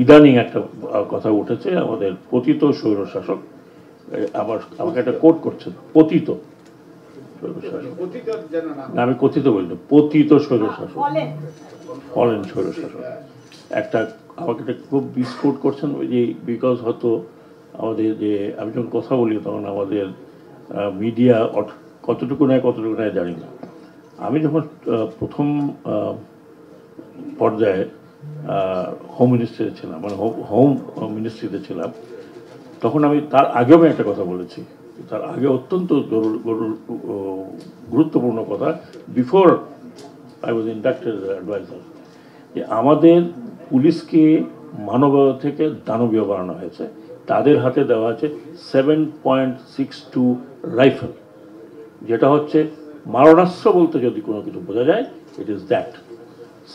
ইদানিং একটা কথা উঠেছে, আমাদের পতিত স্বৈরশাসক আমাকে একটা কোট করছেন, পতিত স্বৈরশাসক, আমি কথিত বলি না, পতিত স্বৈরশাসক, ফলেন স্বৈরশাসক, একটা আমাকে একটা খুব মিসকোট করছেন, যে বিকজ হয়তো আমাদের যে আমি যখন কথা বলি তখন আমাদের মিডিয়া কতটুকু নেয় জানি না। আমি যখন প্রথম পর্যায়ে হোম মিনিস্ট্রিতে ছিলাম, মানে হোম মিনিস্ট্রিতে ছিলাম, তখন আমি তার আগেও আমি একটা কথা বলেছি, তার আগে অত্যন্ত গুরুত্বপূর্ণ কথা, before I was inducted adviser, যে আমাদের পুলিশকে মানবীয় থেকে দানবীয় বানানো হয়েছে। তাদের হাতে দেওয়া আছে 7.62 রাইফেল, যেটা হচ্ছে মারণাস্ত্র বলতে যদি কোনো কিছু বোঝা যায়, ইট ইজ দ্যাট।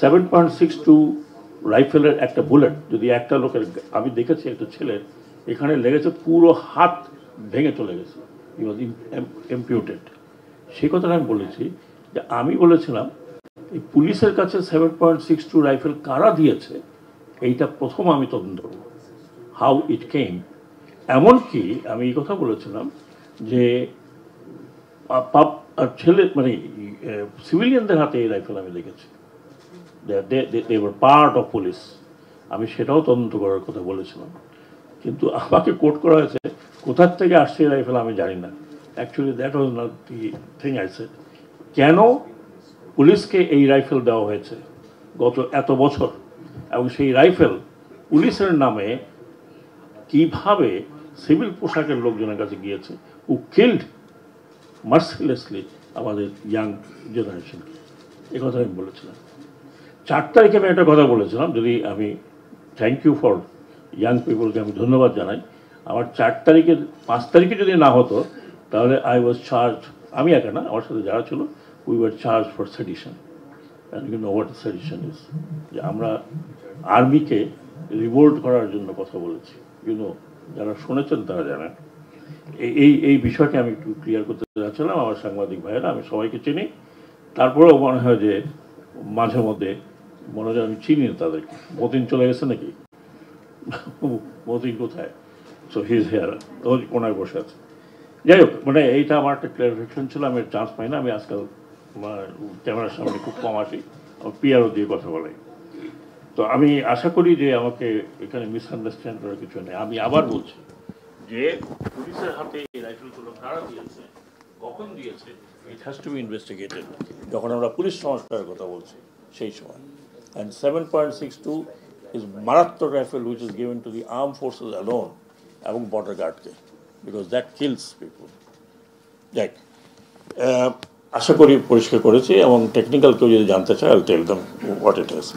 7.62 রাইফেলের একটা বুলেট যদি একটা লোকের, আমি দেখেছি একটা ছেলের এখানে লেগেছে, পুরো হাত ভেঙে চলে গেছে, হি ওয়াজ এমপিউটেড। সেই কথাটা আমি বলেছি, যে আমি বলেছিলাম এই পুলিশের কাছে 7.62 রাইফেল কারা দিয়েছে, এইটা প্রথম আমি তদন্ত করব, হাউ ইট কেম। এমনকি আমি এই কথা বলেছিলাম যে ছেলে মানে সিভিলিয়ানদের হাতে এই রাইফেল আমি দেখেছি, they were part of police, আমি সেটাও তদন্ত করার কথা বলেছিলাম। কিন্তু আমাকে কোট করা হয়েছে, কোথার থেকে আসছে এই রাইফেল আমি জানি না। Actually that was not the thing I said. কেন পুলিশকে এই রাইফেল দেওয়া হয়েছে গত এত বছর, এবং সেই রাইফেল পুলিশের নামে কিভাবে সিভিল পোশাকের লোকজনের কাছে গিয়েছে, হু কিল্ড মার্সিলেসলি আমাদের ইয়াং জেনারেশনকে, এ কথা আমি বলেছিলাম। 4 তারিখে আমি একটা কথা বলেছিলাম, যদি আমি থ্যাংক ইউ ফর ইয়াং পিপলকে আমি ধন্যবাদ জানাই। আমার 4 তারিখে 5 তারিখে যদি না হতো, তাহলে আই ওয়াজ চার্জ, আমি একা না, আমার সাথে যারা ছিল, we were charge for sedition. And you know what sedition is, যে আমরা আর্মিকে রিভোল্ট করার জন্য কথা বলেছি। ইউনো, যারা শুনেছেন তারা জানেন। এই বিষয়টি আমি একটু ক্লিয়ার করতে যাচ্ছিলাম। আমার সাংবাদিক ভাইয়েরা, আমি সবাইকে চিনি, তারপরেও মনে হয় যে মাঝে মধ্যে মনে হয় আমি চিনি না তাদেরকে। মতিন চলে গেছে নাকি? মতিন কোথায়? সো হিজ হেয়ার, ওই কোনায় বসে আছে। যাই হোক, মানে এইটা আমার একটা ক্লারিফিকেশন ছিল। আমি চান্স পাই না, আমি আজকাল ক্যামেরার সামনে খুব কম আসি, আমার পিআরও দিয়ে কথা বলাই। তো আমি আশা করি যে আমাকে এখানে মিসআন্ডারস্ট্যান্ড করার কিছু নেই। আমি আবার বলছি যে পুলিশের হাতে এই রাইফেলগুলো কারা দিয়েছে, কখন দিয়েছে, it has to be investigated. যখন আমরা পুলিশ সংস্কারের কথা বলছি সেই সময়। অ্যান্ড 7.62 ইজ মারাত্মক rifle which is given to the arm forces alone এবং বর্ডার গার্ডকে, বিকজ দ্যাট কিলস পিপল। দেখ, আশা করি পরিষ্কার করেছি, এবং টেকনিক্যাল কেউ যদি জানতে চায়, I will tell them what it is.